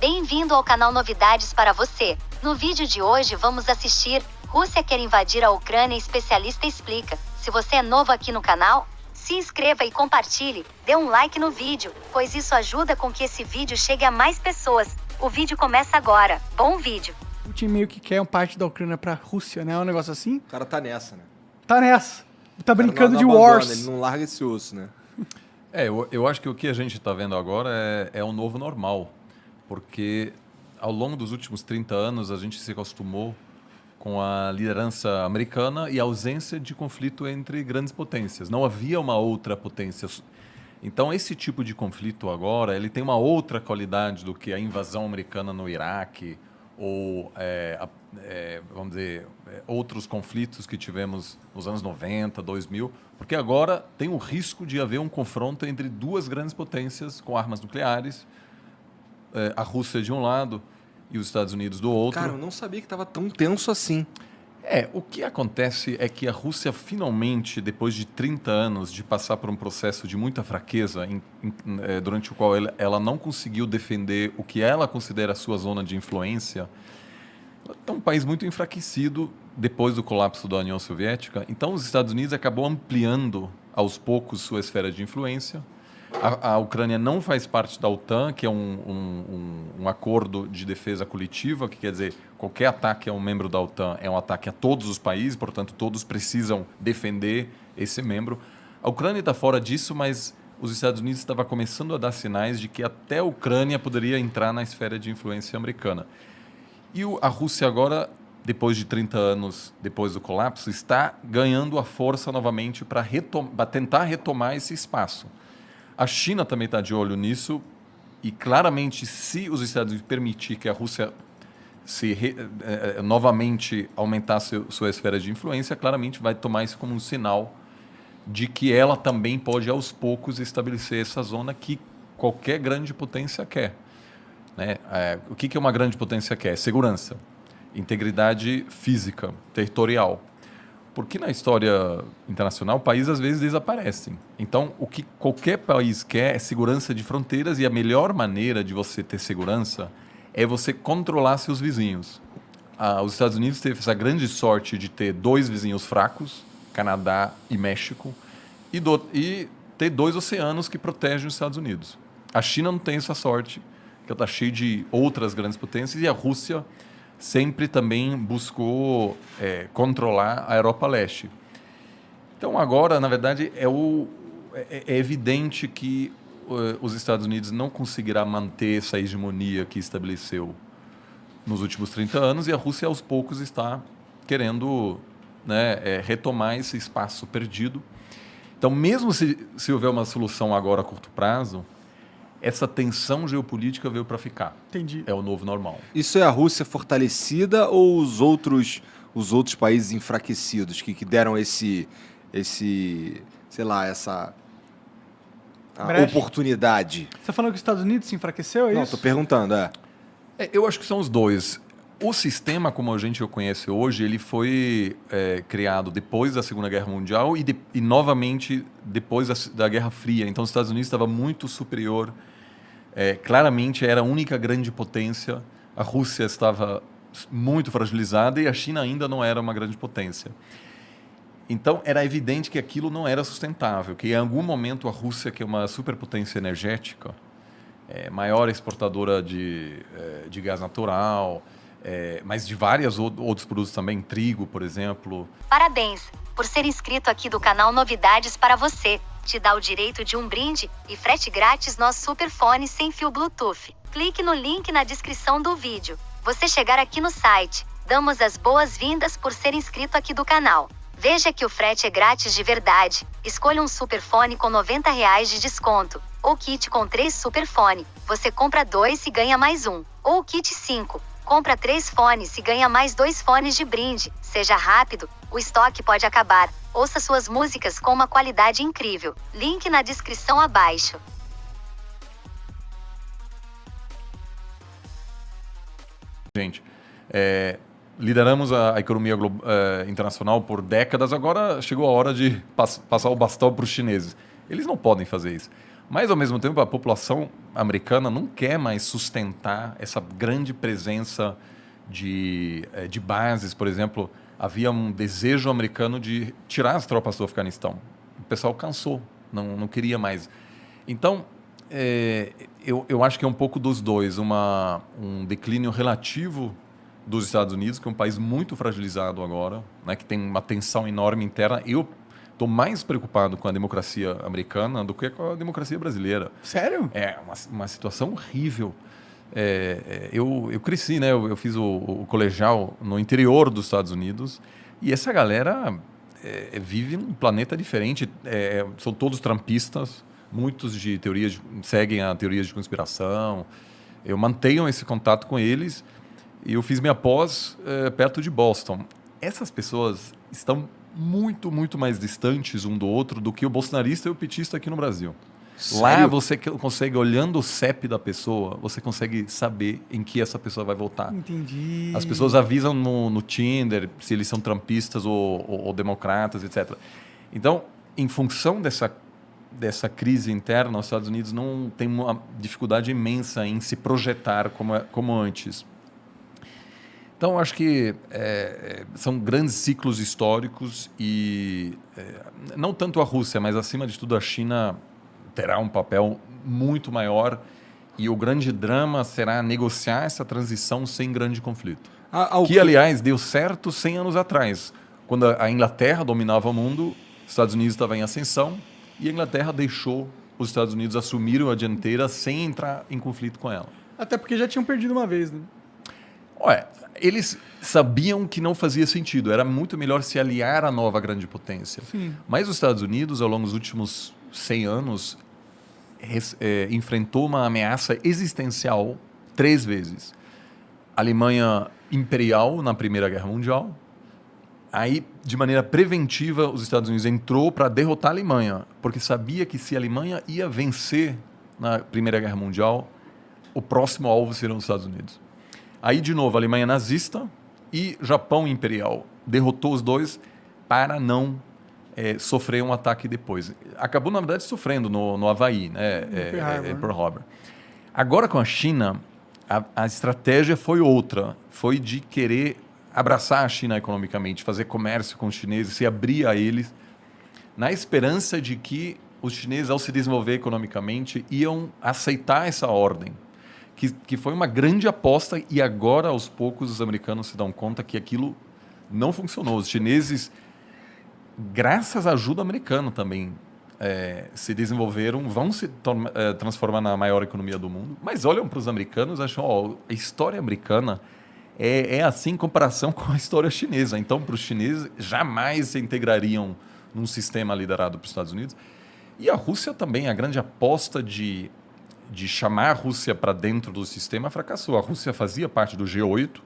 Bem-vindo ao canal Novidades para você. No vídeo de hoje vamos assistir Rússia quer invadir a Ucrânia, especialista explica. Se você é novo aqui no canal, se inscreva e compartilhe, dê um like no vídeo, pois isso ajuda com que esse vídeo chegue a mais pessoas. O vídeo começa agora. Bom vídeo. Putin meio que quer parte da Ucrânia pra Rússia, né? É um negócio assim? O cara tá nessa, né? Tá nessa. Tá brincando de não abandona, wars. Ele não larga esse osso, né? Eu acho que o que a gente está vendo agora é um novo normal, porque ao longo dos últimos 30 anos a gente se acostumou com a liderança americana e a ausência de conflito entre grandes potências. Não havia uma outra potência. Então esse tipo de conflito agora ele tem uma outra qualidade do que a invasão americana no Iraque ou, vamos dizer, outros conflitos que tivemos nos anos 90, 2000, porque agora tem o risco de haver um confronto entre duas grandes potências com armas nucleares, a Rússia de um lado e os Estados Unidos do outro. Cara, eu não sabia que estava tão tenso assim. O que acontece é que a Rússia finalmente, depois de 30 anos de passar por um processo de muita fraqueza, durante o qual ela não conseguiu defender o que ela considera a sua zona de influência, é um país muito enfraquecido depois do colapso da União Soviética. Então, os Estados Unidos acabou ampliando aos poucos sua esfera de influência. A Ucrânia não faz parte da OTAN, que é um acordo de defesa coletiva, que quer dizer, qualquer ataque a um membro da OTAN é um ataque a todos os países, portanto, todos precisam defender esse membro. A Ucrânia está fora disso, mas os Estados Unidos estavam começando a dar sinais de que até a Ucrânia poderia entrar na esfera de influência americana. E a Rússia agora, depois de 30 anos depois do colapso, está ganhando a força novamente para tentar retomar esse espaço. A China também está de olho nisso e, claramente, se os Estados Unidos permitir que a Rússia novamente aumentar sua esfera de influência, claramente vai tomar isso como um sinal de que ela também pode, aos poucos, estabelecer essa zona que qualquer grande potência quer. Né? O que uma grande potência quer? Segurança, integridade física, territorial. Porque na história internacional, países às vezes desaparecem. Então, o que qualquer país quer é segurança de fronteiras e a melhor maneira de você ter segurança é você controlar seus vizinhos. Os Estados Unidos teve essa grande sorte de ter dois vizinhos fracos, Canadá e México, e ter dois oceanos que protegem os Estados Unidos. A China não tem essa sorte, que está cheia de outras grandes potências, e a Rússia sempre também buscou controlar a Europa Leste. Então, agora, na verdade, é evidente que os Estados Unidos não conseguirá manter essa hegemonia que estabeleceu nos últimos 30 anos e a Rússia, aos poucos, está querendo retomar esse espaço perdido. Então, mesmo se houver uma solução agora a curto prazo, essa tensão geopolítica veio para ficar. Entendi. É o novo normal. Isso é a Rússia fortalecida ou os outros países enfraquecidos que deram essa oportunidade? Você tá falando que os Estados Unidos se enfraqueceu, é Não, isso? tô perguntando, Eu acho que são os dois. O sistema, como a gente o conhece hoje, ele foi criado depois da Segunda Guerra Mundial e novamente depois da Guerra Fria. Então, os Estados Unidos estava muito superior. Claramente, era a única grande potência. A Rússia estava muito fragilizada e a China ainda não era uma grande potência. Então, era evidente que aquilo não era sustentável, que em algum momento a Rússia, que é uma superpotência energética, maior exportadora de gás natural, mas de vários outros produtos também, trigo, por exemplo. Parabéns por ser inscrito aqui do canal Novidades para você. Te dá o direito de um brinde e frete grátis nosso superfone sem fio Bluetooth. Clique no link na descrição do vídeo. Você chegar aqui no site, damos as boas-vindas por ser inscrito aqui do canal. Veja que o frete é grátis de verdade. Escolha um superfone com R$ 90 de desconto. Ou kit com 3 superfone. Você compra 2 e ganha mais um. Ou kit 5. Compra 3 fones e ganha mais 2 fones de brinde. Seja rápido, o estoque pode acabar. Ouça suas músicas com uma qualidade incrível. Link na descrição abaixo. Gente, lideramos a economia internacional por décadas, agora chegou a hora de passar o bastão para os chineses. Eles não podem fazer isso. Mas, ao mesmo tempo, a população americana não quer mais sustentar essa grande presença de bases. Por exemplo, havia um desejo americano de tirar as tropas do Afeganistão. O pessoal cansou, não queria mais. Então, eu acho que é um pouco dos dois, um declínio relativo dos Estados Unidos, que é um país muito fragilizado agora, né, que tem uma tensão enorme interna. Eu estou mais preocupado com a democracia americana do que com a democracia brasileira. Sério? É uma situação horrível. Eu cresci, né? Eu fiz o colegial no interior dos Estados Unidos e essa galera vive num planeta diferente. São todos trumpistas, muitos seguem a teorias de conspiração. Eu mantenho esse contato com eles e eu fiz minha pós perto de Boston. Essas pessoas estão muito, muito mais distantes um do outro do que o bolsonarista e o petista aqui no Brasil. Sério? Lá você consegue, olhando o CEP da pessoa, você consegue saber em que essa pessoa vai votar. Entendi. As pessoas avisam no Tinder se eles são trumpistas ou democratas, etc. Então, em função dessa crise interna, os Estados Unidos não tem uma dificuldade imensa em se projetar como antes. Então, acho que são grandes ciclos históricos e não tanto a Rússia, mas acima de tudo a China terá um papel muito maior e o grande drama será negociar essa transição sem grande conflito. Que, aliás, deu certo 100 anos atrás, quando a Inglaterra dominava o mundo, os Estados Unidos estavam em ascensão e a Inglaterra deixou os Estados Unidos assumirem a dianteira sem entrar em conflito com ela. Até porque já tinham perdido uma vez, né? Olha, eles sabiam que não fazia sentido, era muito melhor se aliar à nova grande potência. Sim. Mas os Estados Unidos, ao longo dos últimos 100 anos, enfrentou uma ameaça existencial 3 vezes. A Alemanha imperial na Primeira Guerra Mundial. Aí, de maneira preventiva, os Estados Unidos entrou para derrotar a Alemanha, porque sabia que se a Alemanha ia vencer na Primeira Guerra Mundial, o próximo alvo seriam os Estados Unidos. Aí, de novo, a Alemanha nazista e Japão imperial. Derrotou os dois para não sofrer um ataque depois. Acabou, na verdade, sofrendo no Havaí, né? Pearl Harbor. Agora, com a China, a estratégia foi outra. Foi de querer abraçar a China economicamente, fazer comércio com os chineses, se abrir a eles, na esperança de que os chineses, ao se desenvolver economicamente, iam aceitar essa ordem. Que foi uma grande aposta e agora, aos poucos, os americanos se dão conta que aquilo não funcionou. Os chineses, graças à ajuda americana também, se desenvolveram, vão se transformar na maior economia do mundo, mas olham para os americanos e acham, a história americana é assim em comparação com a história chinesa. Então, para os chineses, jamais se integrariam num sistema liderado pelos Estados Unidos. E a Rússia também, a grande aposta de chamar a Rússia para dentro do sistema fracassou. A Rússia fazia parte do G8,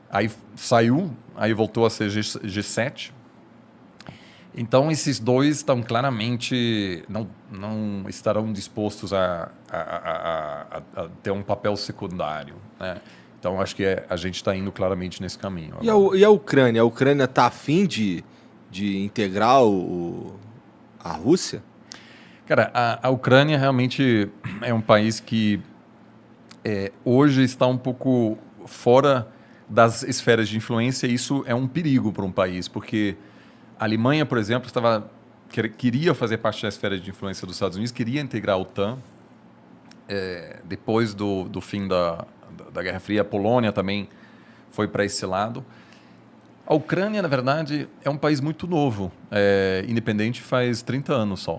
aí saiu, aí voltou a ser G7. Então, esses dois estão claramente, não estarão dispostos a ter um papel secundário, né? Então, acho que a gente está indo claramente nesse caminho. E a Ucrânia? A Ucrânia está afim de integrar a Rússia? Cara, a Ucrânia realmente é um país que hoje está um pouco fora das esferas de influência, e isso é um perigo para um país, porque a Alemanha, por exemplo, queria fazer parte da esfera de influência dos Estados Unidos, queria integrar a OTAN. Depois do fim da Guerra Fria, a Polônia também foi para esse lado. A Ucrânia, na verdade, é um país muito novo, independente faz 30 anos só.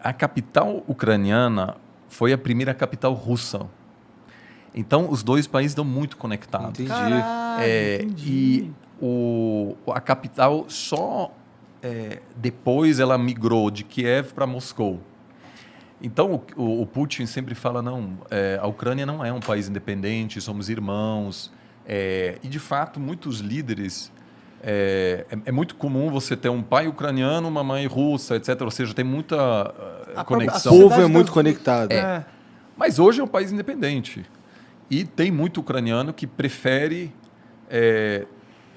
A capital ucraniana foi a primeira capital russa. Então, os dois países estão muito conectados. Entendi. Entendi. E a capital só depois ela migrou de Kiev para Moscou. Então, o Putin sempre fala, a Ucrânia não é um país independente, somos irmãos. E, de fato, muitos líderes... É muito comum você ter um pai ucraniano, uma mãe russa, etc. Ou seja, tem muita conexão. O povo é muito conectado. Mas hoje é um país independente. E tem muito ucraniano que prefere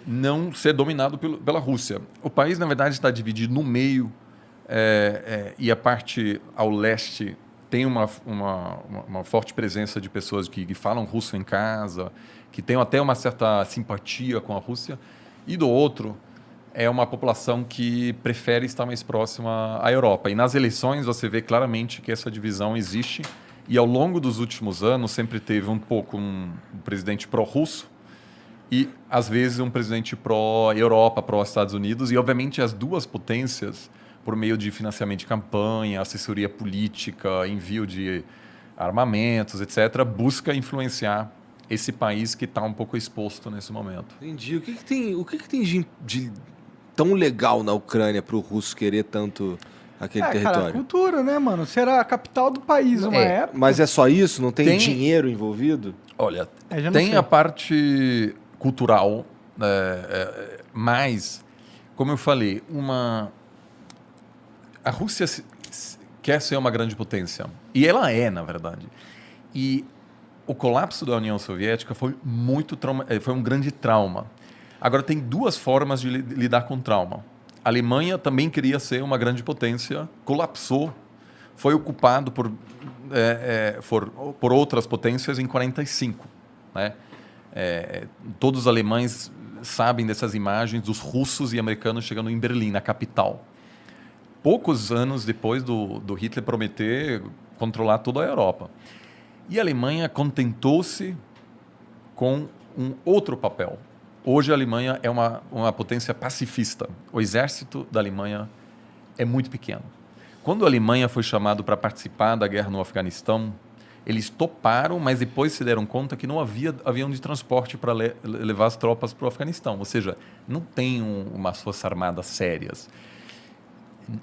não ser dominado pela Rússia. O país, na verdade, está dividido no meio, e a parte ao leste tem uma forte presença de pessoas que falam russo em casa, que tem até uma certa simpatia com a Rússia, e do outro é uma população que prefere estar mais próxima à Europa. E nas eleições você vê claramente que essa divisão existe, e ao longo dos últimos anos sempre teve um pouco um presidente pró-russo e, às vezes, um presidente pró-Europa, pró-Estados Unidos, e, obviamente, as duas potências, por meio de financiamento de campanha, assessoria política, envio de armamentos, etc., busca influenciar esse país que está um pouco exposto nesse momento. Entendi. O que tem de tão legal na Ucrânia para o russo querer tanto aquele território? Cara, cultura, né, mano? Será a capital do país uma época. Mas é só isso? Não tem dinheiro envolvido? Olha, já não tem sei. a parte cultural, mas, como eu falei, a Rússia quer ser uma grande potência. E ela é, na verdade. E o colapso da União Soviética foi um grande trauma. Agora, tem duas formas de lidar com trauma. A Alemanha também queria ser uma grande potência, colapsou, foi ocupado por outras potências em 1945. Né? Todos os alemães sabem dessas imagens dos russos e americanos chegando em Berlim, na capital. Poucos anos depois do Hitler prometer controlar toda a Europa. E a Alemanha contentou-se com um outro papel. Hoje a Alemanha é uma potência pacifista. O exército da Alemanha é muito pequeno. Quando a Alemanha foi chamada para participar da guerra no Afeganistão, eles toparam, mas depois se deram conta que não havia avião de transporte para levar as tropas para o Afeganistão. Ou seja, não tem umas forças armadas sérias.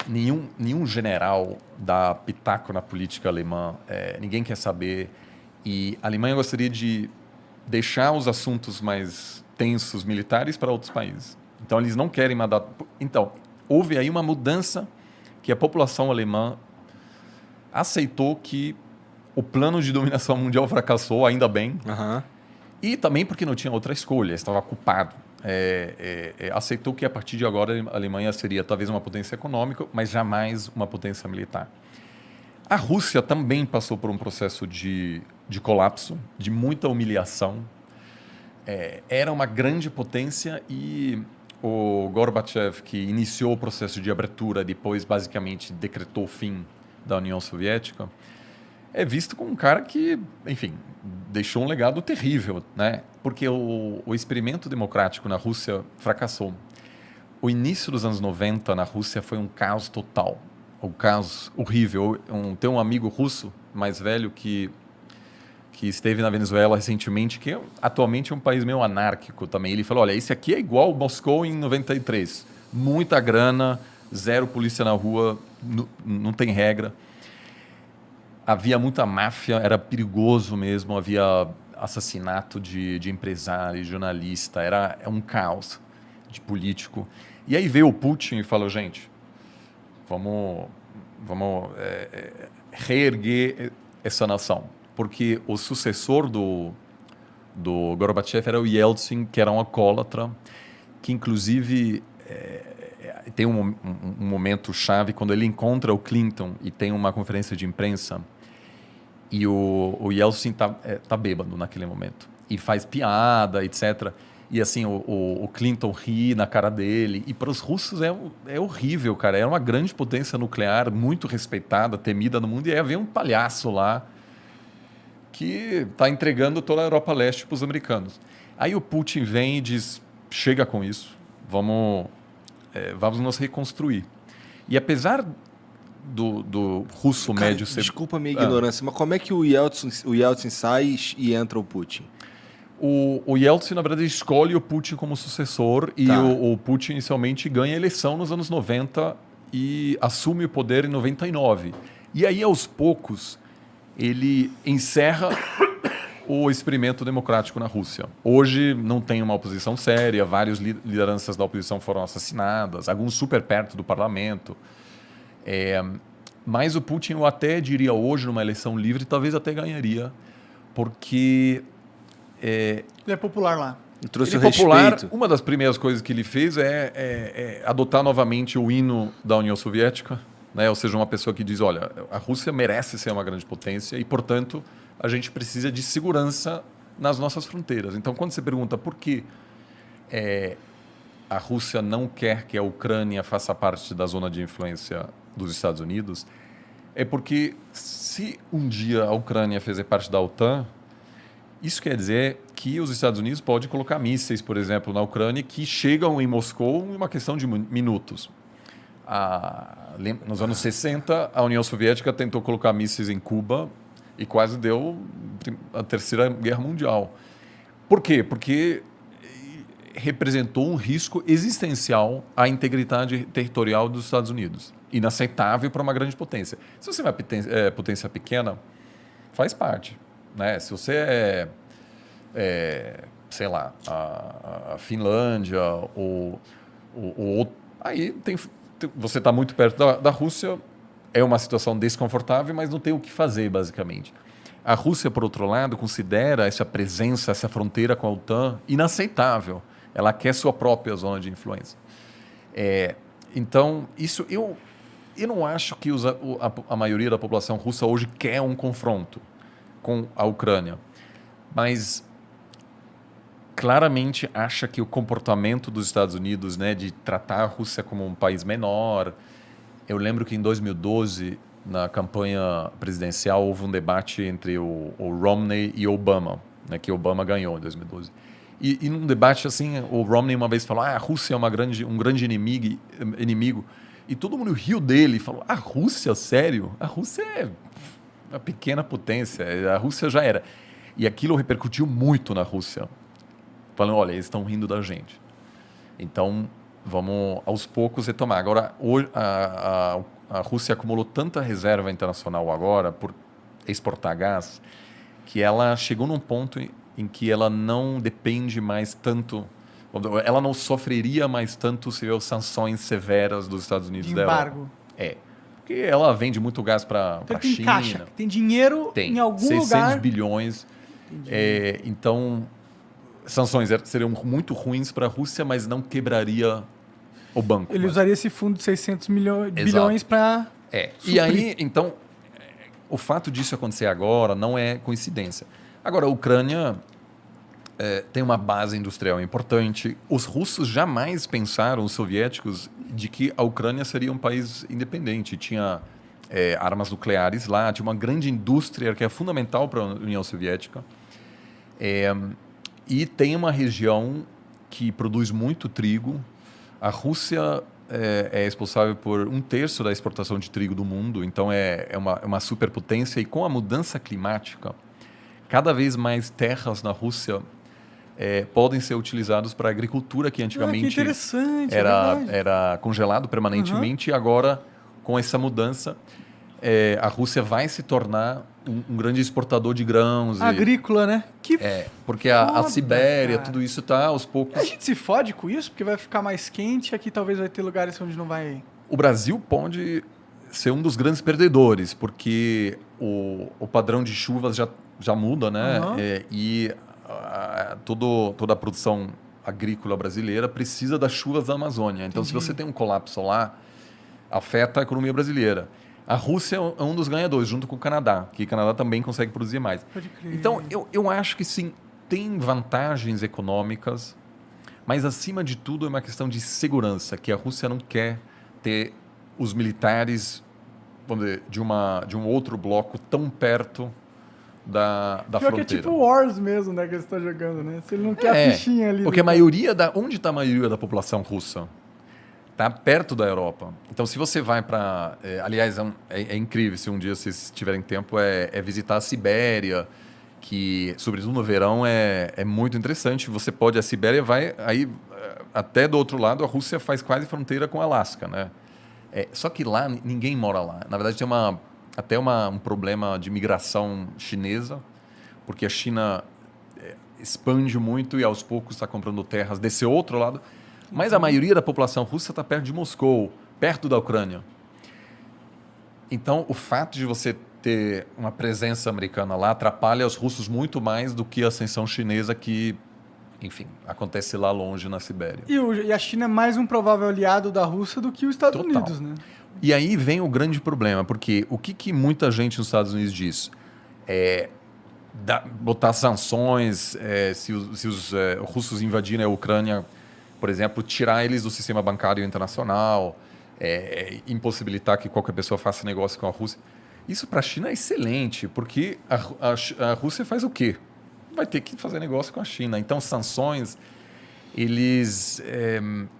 Nenhum general dá pitaco na política alemã, ninguém quer saber. E a Alemanha gostaria de deixar os assuntos mais tensos militares para outros países. Então, eles não querem mandar... Então, houve aí uma mudança que a população alemã aceitou que o plano de dominação mundial fracassou, ainda bem, e também porque não tinha outra escolha, estava ocupado. Aceitou que a partir de agora a Alemanha seria talvez uma potência econômica, mas jamais uma potência militar. A Rússia também passou por um processo de colapso, de muita humilhação. Era uma grande potência e o Gorbachev, que iniciou o processo de abertura, depois basicamente decretou o fim da União Soviética, é visto como um cara que, enfim, deixou um legado terrível, né? Porque o experimento democrático na Rússia fracassou. O início dos anos 90 na Rússia foi um caos total, um caos horrível. Tem um amigo russo mais velho que esteve na Venezuela recentemente, que atualmente é um país meio anárquico também. Ele falou, olha, esse aqui é igual Moscou em 93. Muita grana, zero polícia na rua, não tem regra. Havia muita máfia, era perigoso mesmo, havia assassinato de empresário, jornalista, era um caos de político. E aí veio o Putin e falou, gente, vamos reerguer essa nação. Porque o sucessor do Gorbachev era o Yeltsin, que era um alcoólatra, que inclusive tem um momento chave quando ele encontra o Clinton e tem uma conferência de imprensa e o Yeltsin tá bêbado naquele momento e faz piada, etc. E assim, o Clinton ri na cara dele. E para os russos é horrível, cara. Era uma grande potência nuclear, muito respeitada, temida no mundo, e aí havia um palhaço lá que está entregando toda a Europa Leste para os americanos. Aí o Putin vem e diz, chega com isso, vamos nos reconstruir. E apesar do russo médio ser... Desculpa a minha ignorância, mas como é que o Yeltsin sai e entra o Putin? O Yeltsin, na verdade, escolhe o Putin como sucessor e o Putin inicialmente ganha a eleição nos anos 90 e assume o poder em 99. E aí, aos poucos, ele encerra o experimento democrático na Rússia. Hoje não tem uma oposição séria, várias lideranças da oposição foram assassinadas, alguns super perto do parlamento. Mas o Putin, eu até diria hoje, numa eleição livre, talvez até ganharia, porque... Ele é popular lá. Trouxe ele o é popular. respeito. Uma das primeiras coisas que ele fez é adotar novamente o hino da União Soviética. né? Ou seja, uma pessoa que diz, olha, a Rússia merece ser uma grande potência e, portanto, a gente precisa de segurança nas nossas fronteiras. Então, quando você pergunta por que a Rússia não quer que a Ucrânia faça parte da zona de influência dos Estados Unidos, é porque se um dia a Ucrânia fizer parte da OTAN, isso quer dizer que os Estados Unidos podem colocar mísseis, por exemplo, na Ucrânia, que chegam em Moscou em uma questão de minutos. Nos anos 60, a União Soviética tentou colocar mísseis em Cuba e quase deu a Terceira Guerra Mundial. Por quê? Porque representou um risco existencial à integridade territorial dos Estados Unidos. Inaceitável para uma grande potência. Se você é uma potência pequena, faz parte. Né? Se você sei lá, a Finlândia ou aí você está muito perto da Rússia, é uma situação desconfortável, mas não tem o que fazer, basicamente. A Rússia, por outro lado, considera essa presença, essa fronteira com a OTAN inaceitável. Ela quer sua própria zona de influência. Então, isso eu não acho que a maioria da população russa hoje quer um confronto com a Ucrânia, mas claramente acha que o comportamento dos Estados Unidos, né, de tratar a Rússia como um país menor. Eu lembro que em 2012, na campanha presidencial, houve um debate entre o Romney e Obama, né, que Obama ganhou em 2012. E num debate assim, o Romney uma vez falou: a Rússia é um grande inimigo, e todo mundo riu dele e falou: a Rússia, sério? A Rússia é uma pequena potência, a Rússia já era. E aquilo repercutiu muito na Rússia, falando: olha, eles estão rindo da gente. Então, vamos aos poucos retomar. Agora, a Rússia acumulou tanta reserva internacional agora por exportar gás, que ela chegou num ponto em que ela não depende mais tanto, ela não sofreria mais tanto se houver sanções severas dos Estados Unidos De da Europa. embargo. Porque ela vende muito gás para a Tem China. caixa, tem dinheiro em algum 600 lugar. bilhões. Então, sanções seriam muito ruins para a Rússia, mas não quebraria o banco. Ele usaria esse fundo de 600 Exato. bilhões para E aí, então, o fato disso acontecer agora não é coincidência. Agora, a Ucrânia tem uma base industrial importante. Os russos jamais pensaram, os soviéticos, de que a Ucrânia seria um país independente. Tinha armas nucleares lá, tinha uma grande indústria que é fundamental para a União Soviética. E tem uma região que produz muito trigo. A Rússia é responsável por 1/3 da exportação de trigo do mundo, então é uma superpotência. E com a mudança climática, cada vez mais terras na Rússia podem ser utilizadas para a agricultura, que antigamente que interessante, era congelado permanentemente. E agora, com essa mudança, a Rússia vai se tornar um grande exportador de grãos. Agrícola, né? Porque a foda, Sibéria, cara. tudo isso está aos poucos. A gente se fode com isso, porque vai ficar mais quente, aqui talvez vai ter lugares onde não vai... O Brasil pode ser um dos grandes perdedores, porque o padrão de chuvas já muda, né? Toda a produção agrícola brasileira precisa das chuvas da Amazônia. Então, se você tem um colapso lá, afeta a economia brasileira. A Rússia é um dos ganhadores, junto com o Canadá, que o Canadá também consegue produzir mais. Pode crer. Então, eu acho que sim, tem vantagens econômicas, mas, acima de tudo, é uma questão de segurança, que a Rússia não quer ter os militares, vamos dizer, de um outro bloco tão perto da Pior fronteira. que é tipo Wars mesmo, né, que você está jogando, né? Se ele não quer a fichinha ali... Porque onde está a maioria da população russa? Está perto da Europa. Então, se você vai para... aliás, é incrível, se um dia vocês tiverem tempo, visitar a Sibéria, que, sobretudo no verão, é muito interessante. Você pode... A Sibéria vai... Aí, até do outro lado, a Rússia faz quase fronteira com o Alasca, né? Só que lá, ninguém mora lá. Na verdade, tem até um problema de migração chinesa, porque a China expande muito e, aos poucos, está comprando terras desse outro lado. Mas a maioria da população russa está perto de Moscou, perto da Ucrânia. Então, o fato de você ter uma presença americana lá atrapalha os russos muito mais do que a ascensão chinesa, que, enfim, acontece lá longe na Sibéria. E a China é mais um provável aliado da Rússia do que os Estados Total. Unidos, né? E aí vem o grande problema, porque o que muita gente nos Estados Unidos diz? Botar sanções, se os russos invadirem a Ucrânia, por exemplo, tirar eles do sistema bancário internacional, impossibilitar que qualquer pessoa faça negócio com a Rússia. Isso para a China é excelente, porque a Rússia faz o quê? Vai ter que fazer negócio com a China. Então, sanções,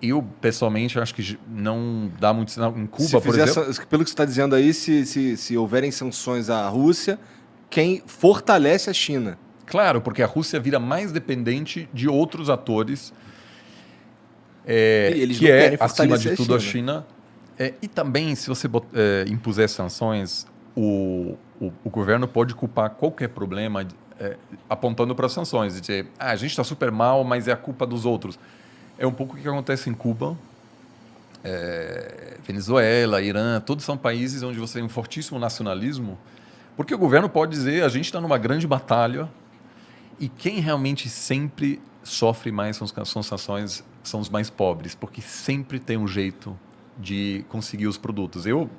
eu pessoalmente acho que não dá muito sinal. Em Cuba, por exemplo... Pelo que você está dizendo aí, se houverem sanções à Rússia, quem fortalece a China. Claro, porque a Rússia vira mais dependente de outros atores, eles que não querem acima de fortalecer tudo, a China. E também, se você impuser sanções, o governo pode culpar qualquer problema apontando para as sanções. Dizer, a gente está super mal, mas é a culpa dos outros. É um pouco o que acontece em Cuba, Venezuela, Irã, todos são países onde você tem um fortíssimo nacionalismo, porque o governo pode dizer, a gente está numa grande batalha, e quem realmente sempre sofre mais com as sanções são os mais pobres, porque sempre tem um jeito de conseguir os produtos. Eu,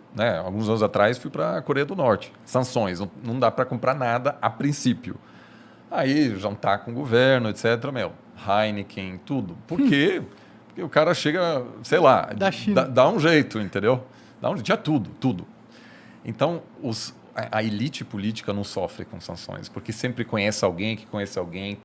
alguns anos atrás, fui para a Coreia do Norte. Sanções, não dá para comprar nada a princípio. Aí, jantar com o governo, etc. Heineken, tudo. Por quê? Porque o cara chega, sei lá, Da China. dá um jeito, entendeu? Tinha tudo. Então, a elite política não sofre com sanções, porque sempre conhece alguém que conhece alguém,